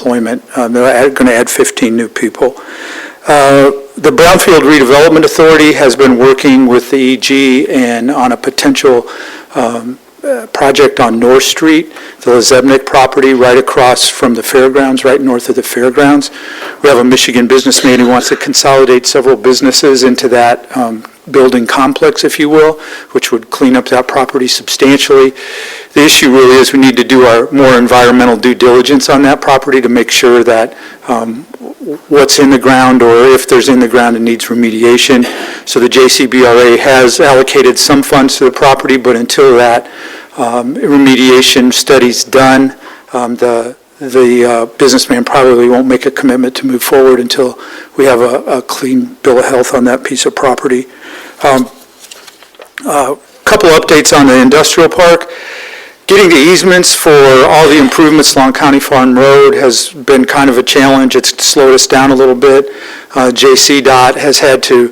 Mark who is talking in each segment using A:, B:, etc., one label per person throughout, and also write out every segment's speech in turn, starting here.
A: employment. They're going to add 15 new people. The Brownfield Redevelopment Authority has been working with the EG and on a potential project on North Street, the Lezebnik property right across from the fairgrounds, right north of the fairgrounds. We have a Michigan businessman who wants to consolidate several businesses into that building complex, if you will, which would clean up that property substantially. The issue really is we need to do our more environmental due diligence on that property to make sure that what's in the ground, or if there's in the ground, it needs remediation. So the JCBRA has allocated some funds to the property, but until that remediation study's done, the businessman probably won't make a commitment to move forward until we have a clean bill of health on that piece of property. A couple updates on the industrial park. Getting the easements for all the improvements along County Farm Road has been kind of a challenge. It's slowed us down a little bit. JCDOT has had to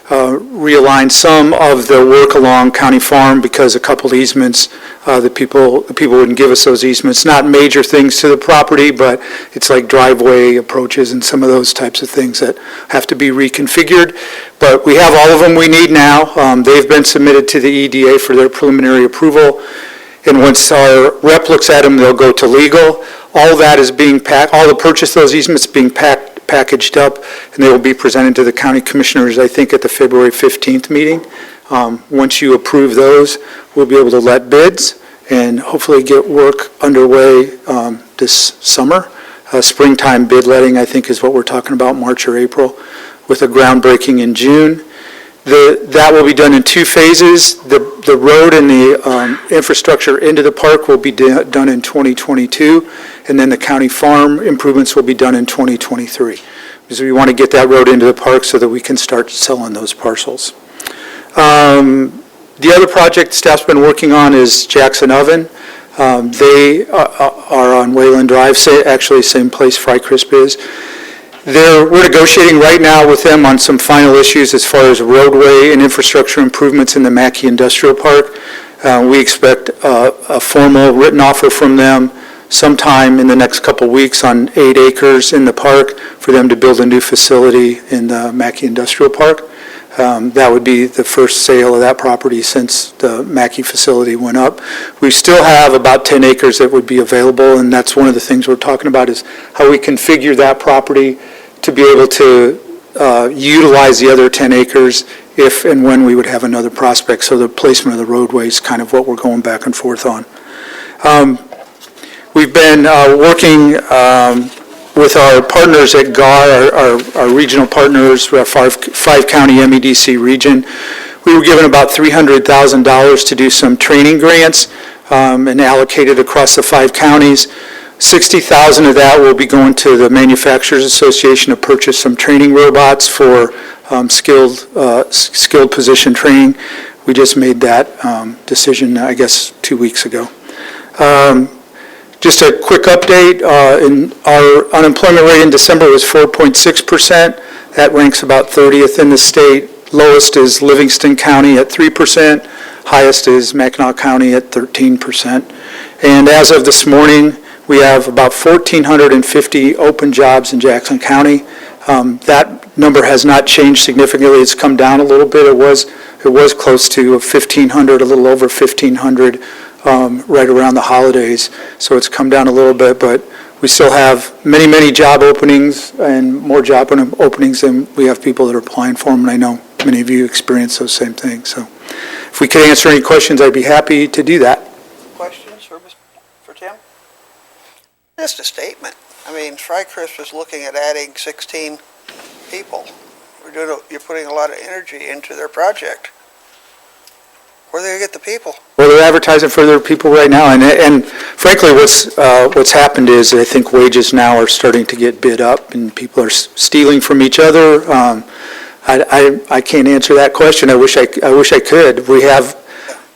A: realign some of the work along County Farm because a couple easements, the people wouldn't give us those easements. Not major things to the property, but it's like driveway approaches and some of those types of things that have to be reconfigured. But we have all of them we need now. They've been submitted to the EDA for their preliminary approval. And once our rep looks at them, they'll go to legal. All that is being packed, all the purchase of those easements being packaged up, and they will be presented to the county commissioners, I think, at the February 15th meeting. Once you approve those, we'll be able to let bids and hopefully get work underway this summer. Springtime bid letting, I think, is what we're talking about, March or April, with a groundbreaking in June. That will be done in two phases. The road and the infrastructure into the park will be done in 2022, and then the county farm improvements will be done in 2023. Because we want to get that road into the park so that we can start selling those parcels. The other project staff's been working on is Jackson Oven. They are on Wayland Drive, actually same place Fry Crisp is. We're negotiating right now with them on some final issues as far as roadway and infrastructure improvements in the Mackey Industrial Park. We expect a formal written offer from them sometime in the next couple weeks on 8 acres in the park for them to build a new facility in the Mackey Industrial Park. That would be the first sale of that property since the Mackey facility went up. We still have about 10 acres that would be available, and that's one of the things we're talking about is how we configure that property to be able to utilize the other 10 acres if and when we would have another prospect. So the placement of the roadway is kind of what we're going back and forth on. We've been working with our partners at GAR, our regional partners, our five-county MEDC region. We were given about $300,000 to do some training grants and allocated across the 5 counties. $60,000 of that will be going to the Manufacturers Association to purchase some training robots for skilled position training. We just made that decision, I guess, 2 weeks ago. Just a quick update, our unemployment rate in December was 4.6%. That ranks about 30th in the state. Lowest is Livingston County at 3%. Highest is Mackinac County at 13%. And as of this morning, we have about 1,450 open jobs in Jackson County. That number has not changed significantly. It's come down a little bit. It was close to 1,500, a little over 1,500 right around the holidays. So it's come down a little bit, but we still have many, many job openings and more job openings than we have people that are applying for them. And I know many of you experience those same things. So if we could answer any questions, I'd be happy to do that.
B: Questions for Tim? Just a statement. I mean, Fry Crisp is looking at adding 16 people. You're putting a lot of energy into their project. Where are they going to get the people?
A: Well, they're advertising for their people right now, and frankly, what's happened is I think wages now are starting to get bid up, and people are stealing from each other. I can't answer that question. I wish I could. We have.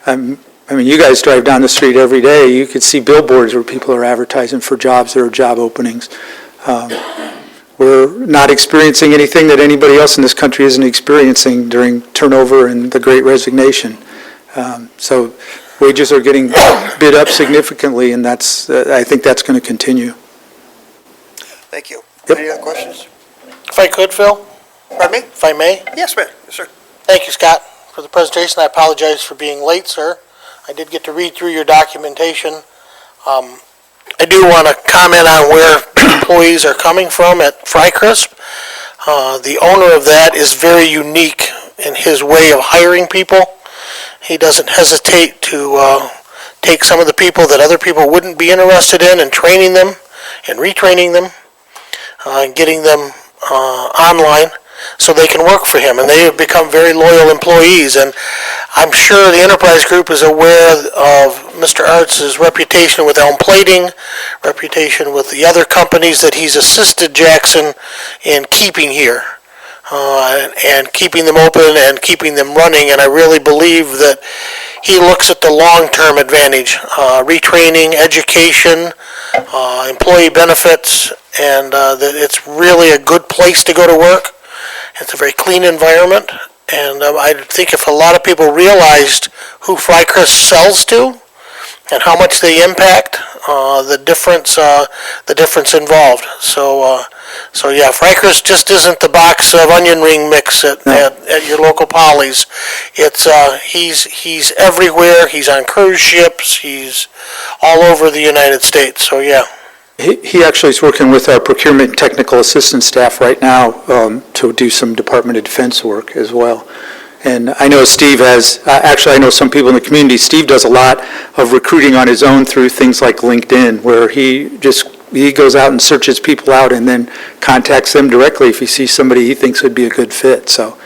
A: I mean, you guys drive down the street every day. You could see billboards where people are advertising for jobs. There are job openings. We're not experiencing anything that anybody else in this country isn't experiencing during turnover and the Great Resignation. So wages are getting bid up significantly, and I think that's going to continue.
B: Thank you.
A: Yep.
B: Any other questions?
C: If I could, Phil,
B: Pardon me?
C: if I may.
B: Yes, ma'am. Yes, sir.
C: Thank you, Scott, for the presentation. I apologize for being late, sir. I did get to read through your documentation. I do want to comment on where employees are coming from at Frycrisp. The owner of that is very unique in his way of hiring people. He doesn't hesitate to take some of the people that other people wouldn't be interested in and training them and retraining them and getting them online so they can work for him, and they have become very loyal employees. And I'm sure the Enterprise Group is aware of Mr. Arts' reputation with Elm Plating, reputation with the other companies that he's assisted Jackson in keeping here, and keeping them open and keeping them running. And I really believe that he looks at the long-term advantage, retraining, education, employee benefits, and that it's really a good place to go to work. It's a very clean environment, and I think if a lot of people realized who Frycrisp sells to and how much they impact, the difference involved. So yeah, Frycrisp just isn't the box of onion ring mix at your local Polly's. It's he's everywhere. He's on cruise ships. He's all over the United States. So yeah.
A: He actually is working with our procurement and technical assistance staff right now to do some Department of Defense work as well. And I know Steve has, actually I know some people in the community, Steve does a lot of recruiting on his own through things like LinkedIn, where he goes out and searches people out and then contacts them directly if he sees somebody he thinks would be a good fit. So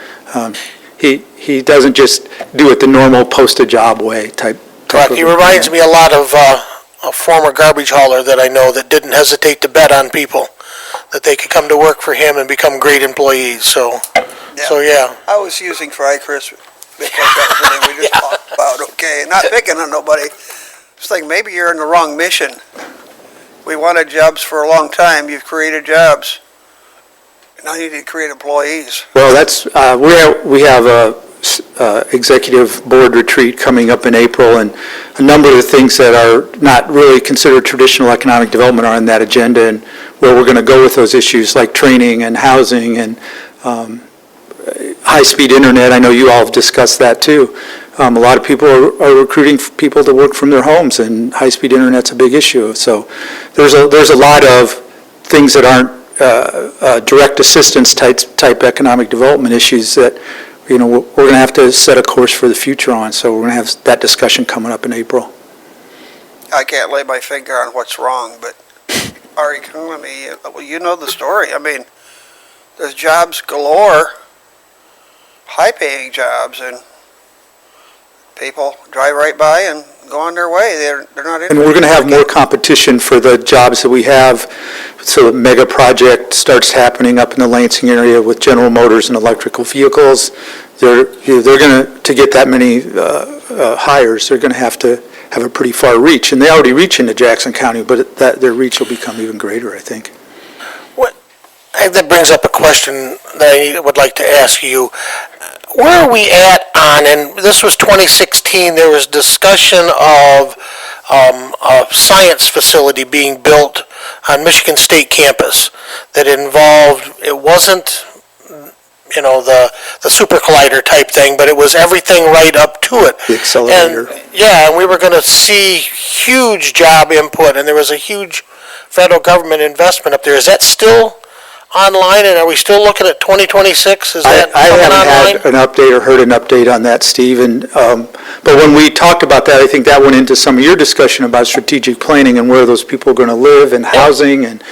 A: he doesn't just do it the normal post a job way type.
C: Correct. He reminds me a lot of a former garbage hauler that I know that didn't hesitate to bet on people that they could come to work for him and become great employees. So yeah.
B: I was using Frycrisp because that was the name we just talked about, okay? Not picking on nobody. Just think maybe you're in the wrong mission. We wanted jobs for a long time. You've created jobs. Now you need to create employees.
A: Well, that's, we have a executive board retreat coming up in April, and a number of the things that are not really considered traditional economic development are on that agenda, and where we're going to go with those issues like training and housing and high-speed internet. I know you all have discussed that too. A lot of people are recruiting people to work from their homes, and high-speed internet's a big issue. So there's a lot of things that aren't direct assistance type economic development issues that we're going to have to set a course for the future on. So we're going to have that discussion coming up in April.
B: I can't lay my finger on what's wrong, but our economy, well, you know the story. I mean, there's jobs galore, high-paying jobs, and people drive right by and go on their way. They're not interested.
A: And we're going to have more competition for the jobs that we have. So the mega project starts happening up in the Lansing area with General Motors and electrical vehicles. They're going to get that many hires, they're going to have a pretty far reach. And they already reach into Jackson County, but their reach will become even greater, I think.
C: That brings up a question that I would like to ask you. Where are we at on, and this was 2016, there was discussion of a science facility being built on Michigan State campus that involved, it wasn't, the super collider type thing, but it was everything right up to it.
A: The accelerator.
C: And we were going to see huge job input, and there was a huge federal government investment up there. Is that still online, and are we still looking at 2026? Is that
A: I
C: coming
A: haven't
C: online?
A: had an update or heard an update on that, Steve. But when we talked about that, I think that went into some of your discussion about strategic planning and where those people are going to live and housing, and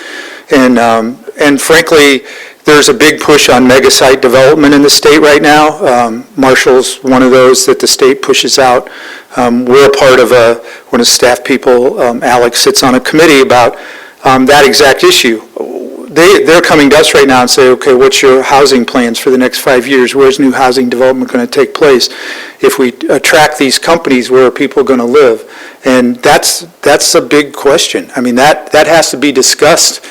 A: frankly, there's a big push on mega site development in the state right now. Marshall's one of those that the state pushes out. We're a part of one of the staff people, Alex, sits on a committee about that exact issue. They're coming to us right now and say, okay, what's your housing plans for the next 5 years? Where's new housing development going to take place? If we attract these companies, where are people going to live? And that's a big question. I mean, that has to be discussed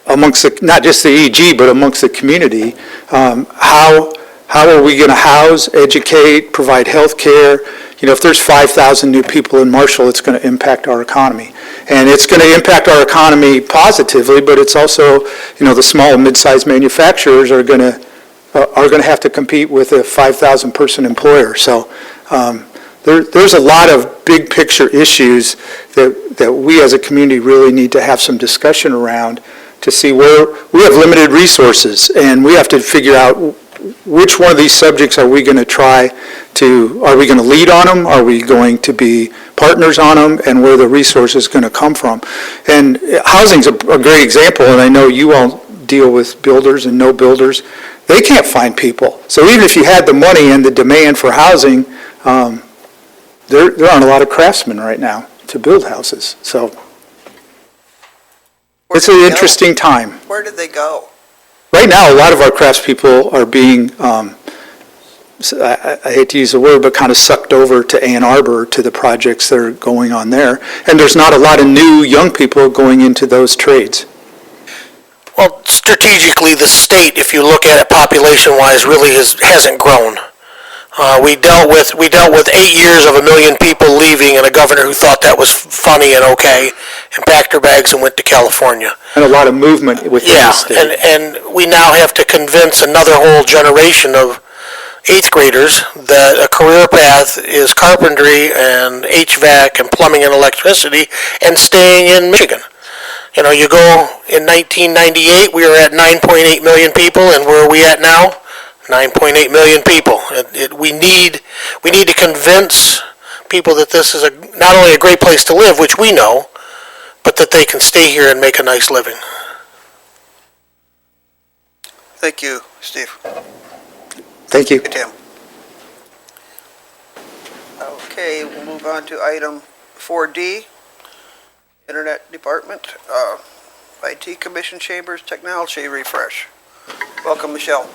A: amongst not just the EG, but amongst the community. How are we going to house, educate, provide health care? If there's 5,000 new people in Marshall, it's going to impact our economy. And it's going to impact our economy positively, but it's also, the small and mid-sized manufacturers are going to have to compete with a 5,000-person employer. So there's a lot of big picture issues that we as a community really need to have some discussion around to see where we have limited resources, and we have to figure out which one of these subjects are we going to are we going to lead on them? Are we going to be partners on them? And where the resource is going to come from? And housing's a great example, and I know you all deal with builders and no builders. They can't find people. So even if you had the money and the demand for housing, there aren't a lot of craftsmen right now to build houses. So it's an interesting time.
B: Where did they go?
A: Right now, a lot of our craftspeople are being, I hate to use the word, but kind of sucked over to Ann Arbor to the projects that are going on there. And there's not a lot of new young people going into those trades.
C: Well, strategically, the state, if you look at it population-wise, really hasn't grown. We dealt with 8 years of 1 million people leaving and a governor who thought that was funny and okay and packed her bags and went to California.
A: And a lot of movement within the state.
C: And we now have to convince another whole generation of 8th graders that a career path is carpentry and HVAC and plumbing and electricity and staying in Michigan. You go in 1998, we were at 9.8 million people, and where are we at now? 9.8 million people. We need to convince people that this is not only a great place to live, which we know, but that they can stay here and make a nice living.
B: Thank you, Steve.
A: Thank you.
B: Tim. Okay, we'll move on to item 4D, Internet Department, IT Commission Chambers Technology Refresh. Welcome, Michelle.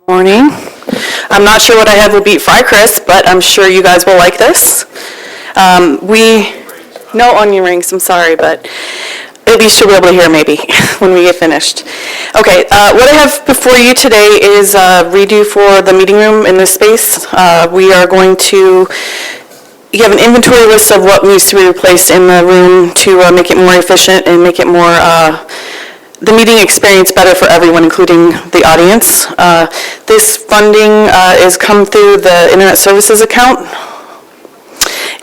D: Morning. I'm not sure what I have will beat Fry Crisp, but I'm sure you guys will like this. No onion rings, I'm sorry, but at least you'll be able to hear maybe when we get finished. Okay, what I have before you today is a redo for the meeting room in this space. We are going to, you have an inventory list of what needs to be replaced in the room to make it more efficient and make it more the meeting experience better for everyone, including the audience. This funding is come through the Internet Services account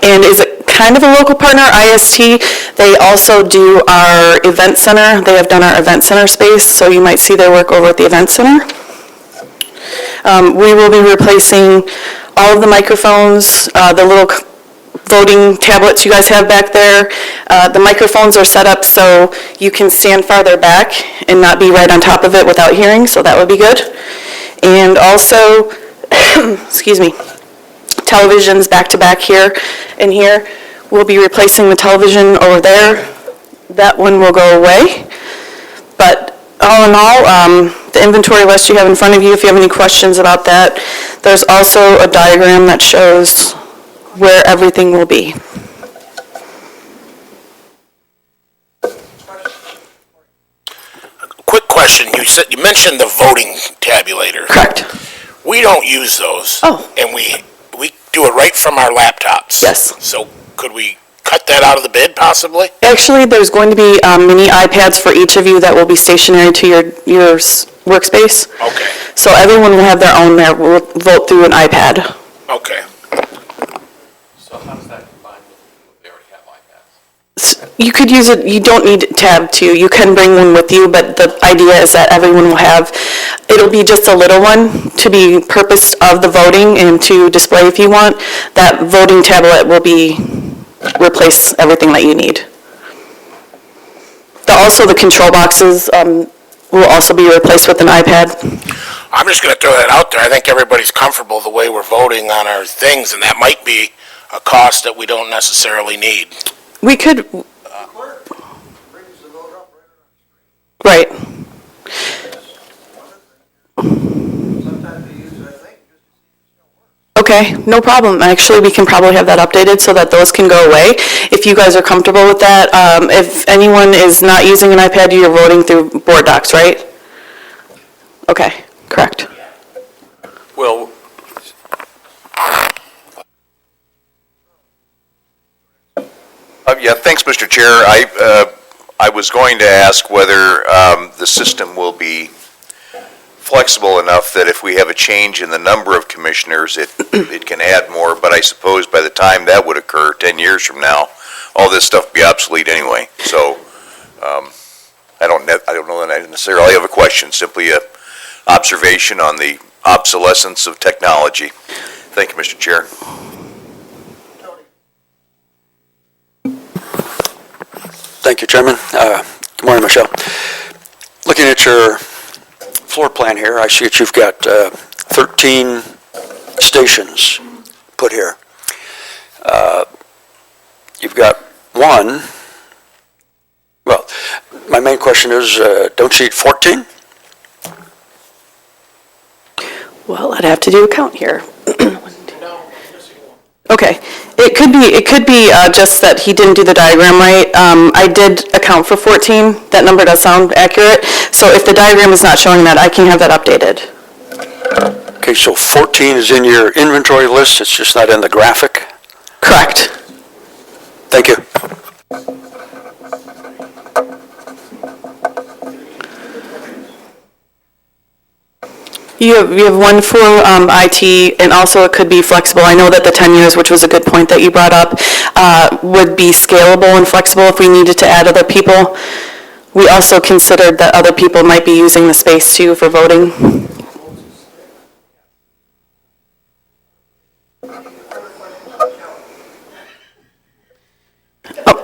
D: and is kind of a local partner, IST. They also do our event center. They have done our event center space, so you might see their work over at the event center. We will be replacing all of the microphones, the little voting tablets you guys have back there. The microphones are set up so you can stand farther back and not be right on top of it without hearing, so that would be good. And also, excuse me, televisions back to back here and here. We'll be replacing the television over there. That one will go away. But all in all, the inventory list you have in front of you, if you have any questions about that, there's also a diagram that shows where everything will be.
C: Quick question. You mentioned the voting tabulator.
D: Correct.
C: We don't use those.
D: Oh.
C: And we do it right from our laptops.
D: Yes.
C: So could we cut that out of the bid possibly?
D: Actually, there's going to be mini iPads for each of you that will be stationary to your workspace.
C: Okay.
D: So everyone will have their own there. We'll vote through an iPad.
C: Okay.
E: So how does that combine with what they already have iPads?
D: You could use it, you don't need Tab 2. You can bring one with you, but the idea is that everyone will have, it'll be just a little one to be purpose of the voting and to display if you want. That voting tablet will replace everything that you need. Also, the control boxes will also be replaced with an iPad.
C: I'm just going to throw that out there. I think everybody's comfortable the way we're voting on our things, and that might be a cost that we don't necessarily need.
D: We could,
B: Clerk brings the vote up
D: right.
B: sometimes they use, I think,
D: Okay, no problem. Actually, we can probably have that updated so that those can go away. If you guys are comfortable with that, if anyone is not using an iPad, you're voting through board docs, right? Okay, correct.
C: Well,
F: Yeah, thanks, Mr. Chair. I was going to ask whether the system will be flexible enough that if we have a change in the number of commissioners, it can add more, but I suppose by the time that would occur, 10 years from now, all this stuff would be obsolete anyway. So I don't know that I necessarily have a question, simply a observation on the obsolescence of technology. Thank you, Mr. Chair.
G: Thank you, Chairman. Good morning, Michelle. Looking at your floor plan here, I see that you've got 13 stations put here. You've got one. Well, my main question is, don't you need 14?
D: Well, I'd have to do a count here. Okay, it could be just that he didn't do the diagram right. I did account for 14. That number does sound accurate. So if the diagram is not showing that, I can have that updated.
G: Okay, so 14 is in your inventory list, it's just not in the graphic?
D: Correct.
G: Thank you.
D: You have one for IT, and also it could be flexible. I know that the 10 years, which was a good point that you brought up, would be scalable and flexible if we needed to add other people. We also considered that other people might be using the space too for voting.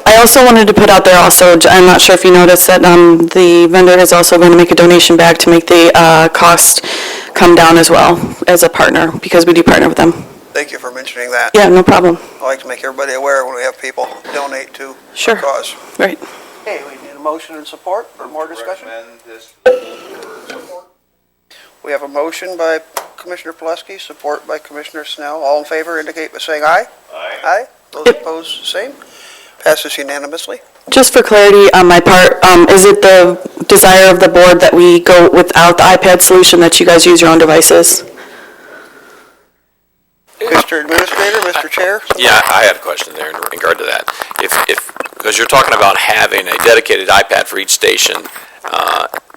D: I also wanted to put out there also, I'm not sure if you noticed that the vendor is also going to make a donation back to make the cost come down as well as a partner, because we do partner with them.
B: Thank you for mentioning that.
D: Yeah, no problem.
B: I like to make everybody aware when we have people donate to
D: Sure.
B: our cause.
D: Right.
B: Okay, we need a motion and support or more discussion? We have a motion by Commissioner Pulaski, support by Commissioner Snell. All in favor indicate by saying aye. Aye. Aye. Those opposed, same. Passes unanimously.
D: Just for clarity on my part, is it the desire of the board that we go without the iPad solution, that you guys use your own devices?
B: Mr. Administrator, Mr. Chair?
E: Yeah, I had a question there in regard to that. Because you're talking about having a dedicated iPad for each station,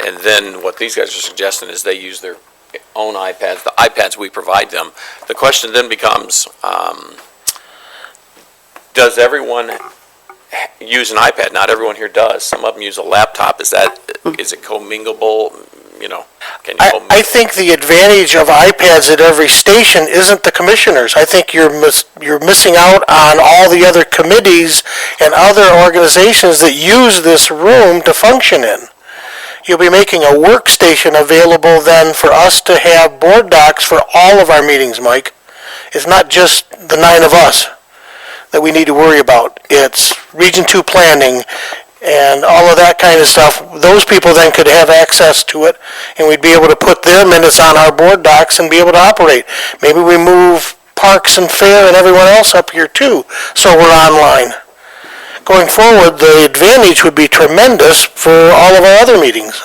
E: and then what these guys are suggesting is they use their own iPads, the iPads we provide them. The question then becomes, does everyone use an iPad? Not everyone here does. Some of them use a laptop. Is it commingleable? You know, can you
C: I think the advantage of iPads at every station isn't the commissioners. I think you're missing out on all the other committees and other organizations that use this room to function in. You'll be making a workstation available then for us to have board docs for all of our meetings, Mike. It's not just the 9 of us that we need to worry about. It's Region 2 planning and all of that kind of stuff. Those people then could have access to it, and we'd be able to put their minutes on our board docs and be able to operate. Maybe we move Parks and Fair and everyone else up here too, so we're online. Going forward, the advantage would be tremendous for all of our other meetings.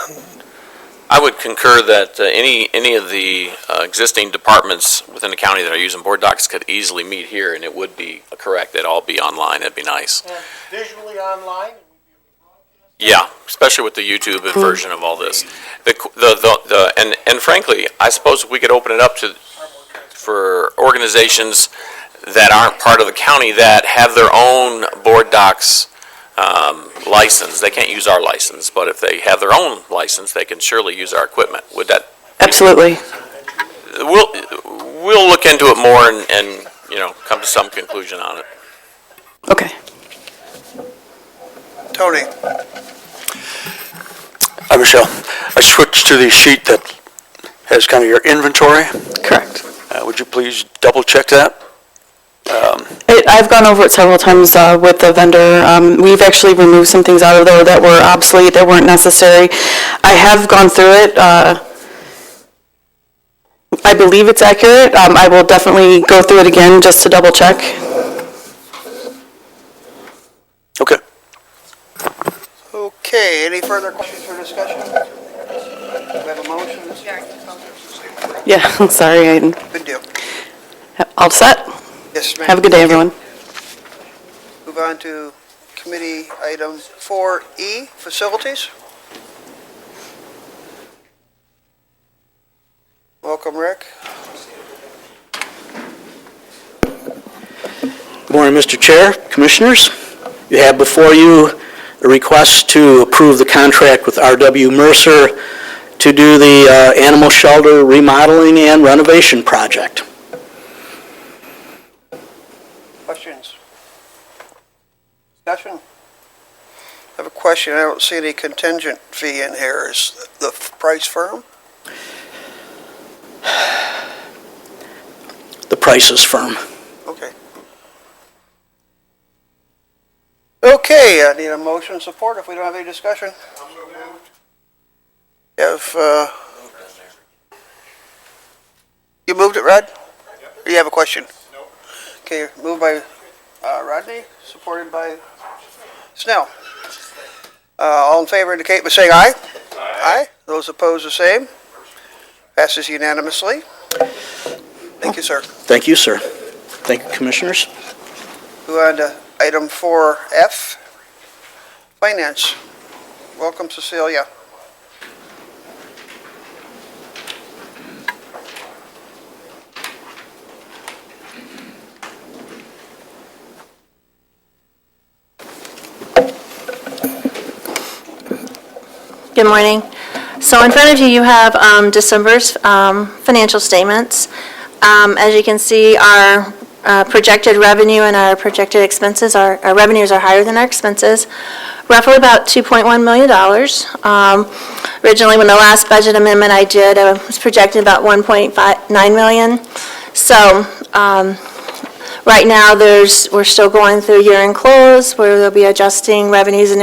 E: I would concur that any of the existing departments within the county that are using board docs could easily meet here, and it would be correct. It'd all be online. It'd be nice.
C: And visually online?
E: Yeah, especially with the YouTube version of all this. And frankly, I suppose if we could open it up for organizations that aren't part of the county that have their own board docs license. They can't use our license, but if they have their own license, they can surely use our equipment. Would that?
D: Absolutely.
E: We'll look into it more and come to some conclusion on it.
D: Okay.
B: Tony?
G: Hi, Michelle. I switched to the sheet that has kind of your inventory.
D: Correct.
G: Would you please double check that?
D: I've gone over it several times with the vendor. We've actually removed some things out of there that were obsolete, that weren't necessary. I have gone through it. I believe it's accurate. I will definitely go through it again just to double check.
G: Okay.
B: Okay, any further questions or discussion? We have a motion?
D: Yeah, I'm sorry.
B: Good deal.
D: All set?
B: Yes, ma'am.
D: Have a good day, everyone.
B: Move on to committee item 4E, facilities. Welcome, Rick.
H: Good morning, Mr. Chair, Commissioners. You have before you a request to approve the contract with R.W. Mercer to do the animal shelter remodeling and renovation project.
B: Questions? Discussion? I have a question. I don't see any contingent fee in here. Is the price firm?
H: The price is firm.
B: Okay. Okay, I need a motion of support if we don't have any discussion. You moved it, Rod? Or you have a question? No. Okay, moved by Rodney, supported by Snell. All in favor indicate by saying aye. Aye. Those opposed, the same. Passes unanimously. Thank you, sir.
H: Thank you, sir. Thank you, Commissioners.
B: Move on to item 4F, finance. Welcome, Cecilia.
I: Good morning. So in front of you, you have December's financial statements. As you can see, our projected revenue and our projected expenses, our revenues are higher than our expenses, roughly about $2.1 million. Originally, when the last budget amendment I did, it was projected about $1.9 million. So right now, we're still going through year-end close, where they'll be adjusting revenues and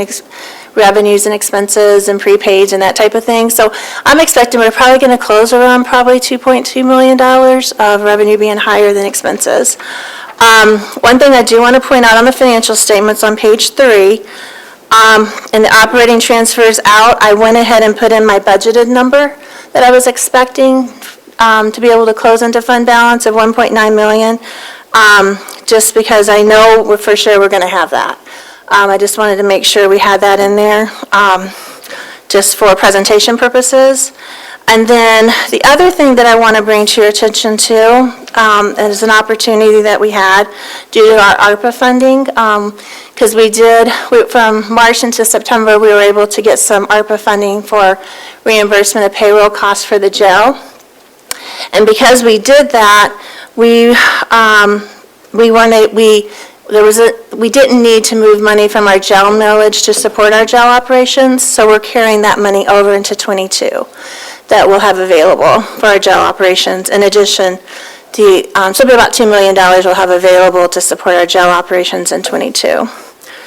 I: expenses and prepaids and that type of thing. So I'm expecting we're probably going to close around probably $2.2 million of revenue being higher than expenses. One thing I do want to point out on the financial statements on page 3, in the operating transfers out, I went ahead and put in my budgeted number that I was expecting to be able to close into fund balance of $1.9 million, just because I know for sure we're going to have that. I just wanted to make sure we had that in there, just for presentation purposes. And then the other thing that I want to bring to your attention to is an opportunity that we had due to our ARPA funding, because from March into September, we were able to get some ARPA funding for reimbursement of payroll costs for the jail. And because we did that, we didn't need to move money from our jail millage to support our jail operations, so we're carrying that money over into 22 that we'll have available for our jail operations. In addition, so it'll be about $2 million we'll have available to support our jail operations in 22.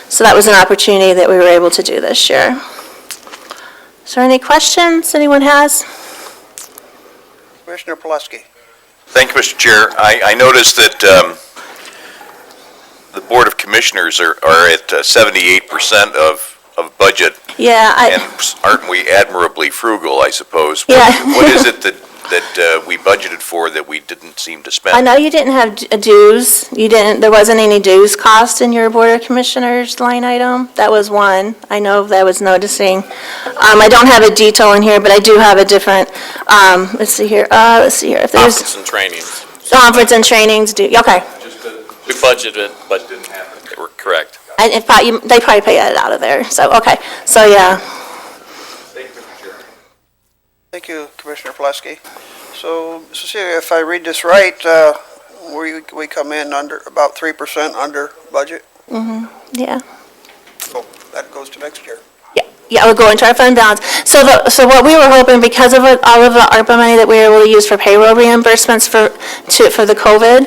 I: So that was an opportunity that we were able to do this year. Is there any questions anyone has?
B: Commissioner Pulaski.
F: Thank you, Mr. Chair. I noticed that the Board of Commissioners are at 78% of budget,
I: Yeah,
F: and aren't we admirably frugal, I suppose?
I: Yeah.
F: What is it that we budgeted for that we didn't seem to spend?
I: I know you didn't have dues. There wasn't any dues cost in your Board of Commissioners line item. That was one. I know that was noticing. I don't have a detail in here, but I do have a different, let's see here. If there's
E: Conference and trainings.
I: conference and trainings, okay.
E: We budgeted, but didn't happen. We're correct.
I: And they probably pay it out of there, so, okay. So, yeah.
B: Thank you, Commissioner Pulaski. So, Cecilia, if I read this right, we come in about 3% under budget,
I: Yeah.
B: so that goes to next year.
I: Yeah, we'll go into our fund balance. So what we were hoping, because of all of the ARPA money that we were able to use for payroll reimbursements for the COVID,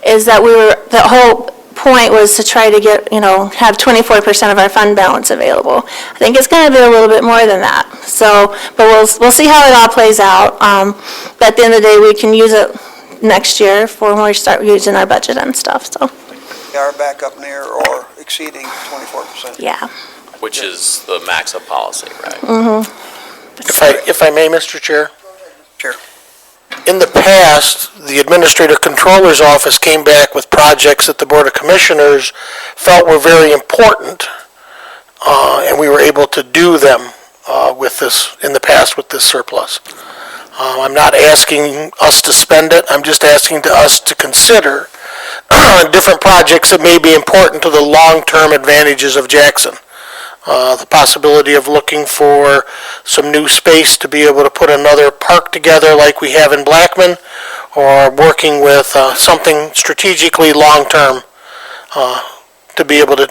I: is that the whole point was to try to get, have 24% of our fund balance available. I think it's going to be a little bit more than that. So, but we'll see how it all plays out. But at the end of the day, we can use it next year for when we start using our budget and stuff, so,
B: We are back up near or exceeding 24%.
I: yeah.
E: Which is the MAXA policy, right?
C: If I may, Mr. Chair?
B: Sure.
C: In the past, the Administrative Controller's Office came back with projects that the Board of Commissioners felt were very important and we were able to do them with this, in the past with this surplus. I'm not asking us to spend it, I'm just asking us to consider different projects that may be important to the long-term advantages of Jackson. The possibility of looking for some new space to be able to put another park together like we have in Blackman, or working with something strategically long-term to be able to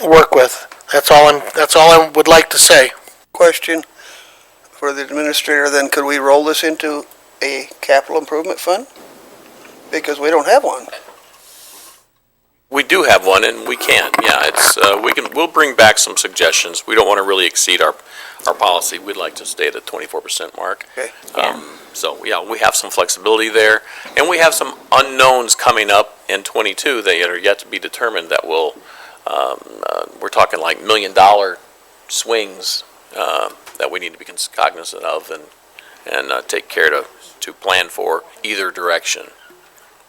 C: work with. That's all I would like to say.
B: Question for the administrator, then could we roll this into a capital improvement fund? Because we don't have one.
E: We do have one, and we can, yeah, we'll bring back some suggestions. We don't want to really exceed our policy. We'd like to stay at the 24% mark.
B: Okay.
E: So, yeah, we have some flexibility there, and we have some unknowns coming up in '22 that are yet to be determined that will, we're talking like $1 million swings that we need to be cognizant of and take care to plan for either direction.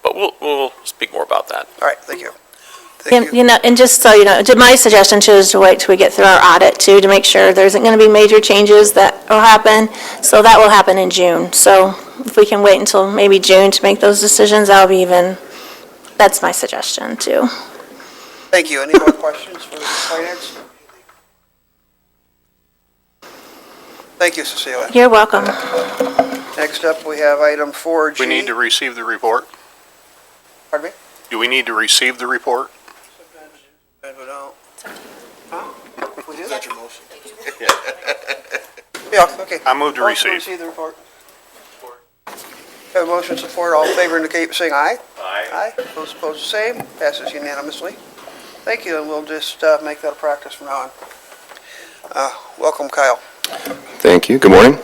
E: But we'll speak more about that.
B: All right, thank you. Thank you.
I: You know, and just so you know, my suggestion too is to wait till we get through our audit too, to make sure there isn't going to be major changes that will happen. So that will happen in June. So if we can wait until maybe June to make those decisions, that'll be that's my suggestion too.
B: Thank you. Any more questions for finance? Thank you, Cecilia.
I: You're welcome.
B: Next up, we have item 4G.
J: We need to receive the report.
B: Pardon me?
J: Do we need to receive the report?
B: Sometimes we don't. Huh? We do that? Yeah, okay.
J: I move to
B: Motion
J: receive.
B: the report. Have a motion support. All in favor indicate by saying aye. Aye. Aye. Those opposed, the same. Passes unanimously. Thank you, and we'll just make that a practice from now on. Welcome, Kyle.
K: Thank you. Good morning.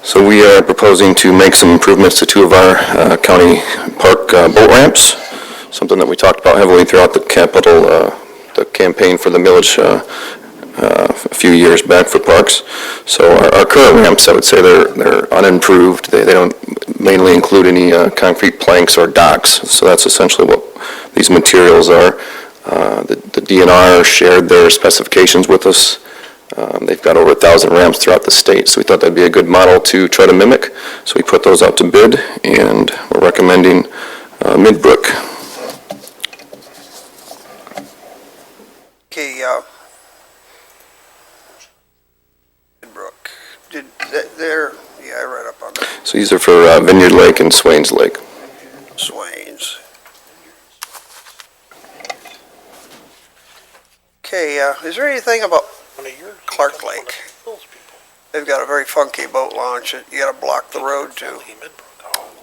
K: So we are proposing to make some improvements to two of our county park boat ramps, something that we talked about heavily throughout the the campaign for the millage a few years back for parks. So our current ramps, I would say they're unimproved. They don't mainly include any concrete planks or docks. So that's essentially what these materials are. The DNR shared their specifications with us. They've got over 1,000 ramps throughout the state, so we thought that'd be a good model to try to mimic. So we put those out to bid, and we're recommending Midbrook.
B: Okay, Brook. I read up on that.
K: So these are for Vineyard Lake and Swains Lake.
B: Swains. Okay, is there anything about Clark Lake? They've got a very funky boat launch that you gotta block the road to.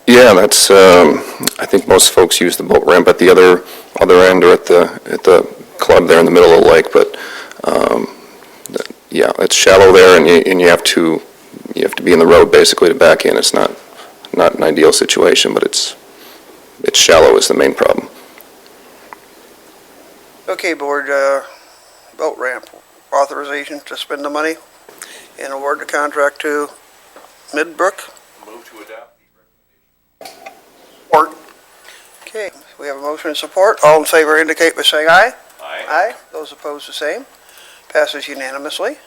K: Yeah, that's, I think most folks use the boat ramp at the other end or at the club there in the middle of the lake, but, yeah, it's shallow there and you have to be in the road basically to back in. It's not an ideal situation, but it's shallow is the main problem.
B: Okay, board, boat ramp authorization to spend the money and award the contract to Midbrook.
F: Move to adopt.
B: Support. Okay, we have a motion and support. All in favor indicate by saying aye.
F: Aye.
B: Aye. Those opposed, the same. Passes unanimously.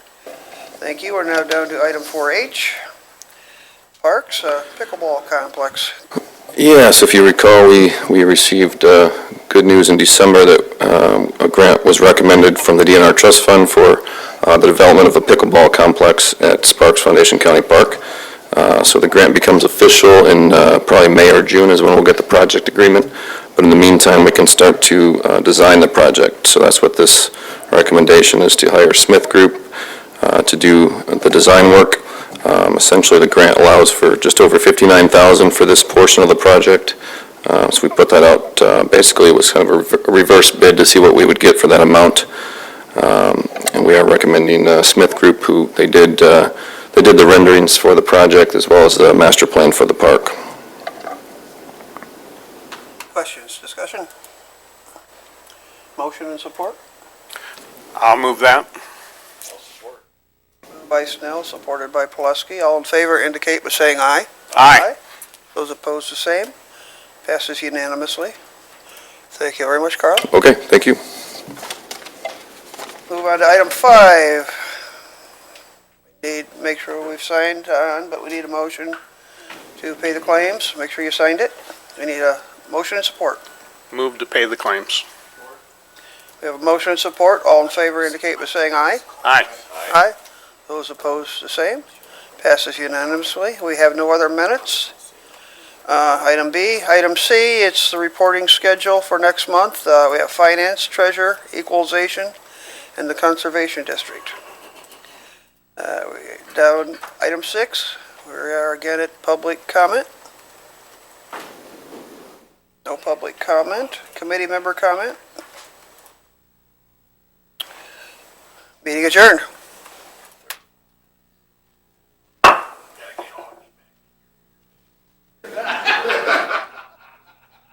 B: Thank you. We're now down to item 4H. Parks, pickleball complex.
K: Yes, if you recall, we received good news in December that a grant was recommended from the DNR Trust Fund for the development of a pickleball complex at Sparks Foundation County Park. So the grant becomes official in probably May or June is when we'll get the project agreement. But in the meantime, we can start to design the project. So that's what this recommendation is, to hire Smith Group to do the design work. Essentially, the grant allows for just over $59,000 for this portion of the project. So we put that out, basically it was kind of a reverse bid to see what we would get for that amount. And we are recommending Smith Group, who they did the renderings for the project as well as the master plan for the park.
B: Questions, discussion? Motion and support?
J: I'll move that.
B: Moved by Snell, supported by Pulaski. All in favor indicate by saying aye.
J: Aye.
B: Those opposed, the same. Passes unanimously. Thank you very much, Carl.
K: Okay, thank you.
B: Moving Move on to item 5. Make sure we've signed on, but we need a motion to pay the claims. Make sure you signed it. We need a motion and support.
J: Move to pay the claims.
B: We have a motion and support. All in favor indicate by saying aye.
J: Aye.
B: Aye. Those opposed, the same. Passes unanimously. We have no other minutes. Item B. Item C, it's the reporting schedule for next month. We have finance, treasurer, equalization, and the conservation district. Down item 6, we are again at public comment. No public comment. Committee member comment. Meeting adjourned.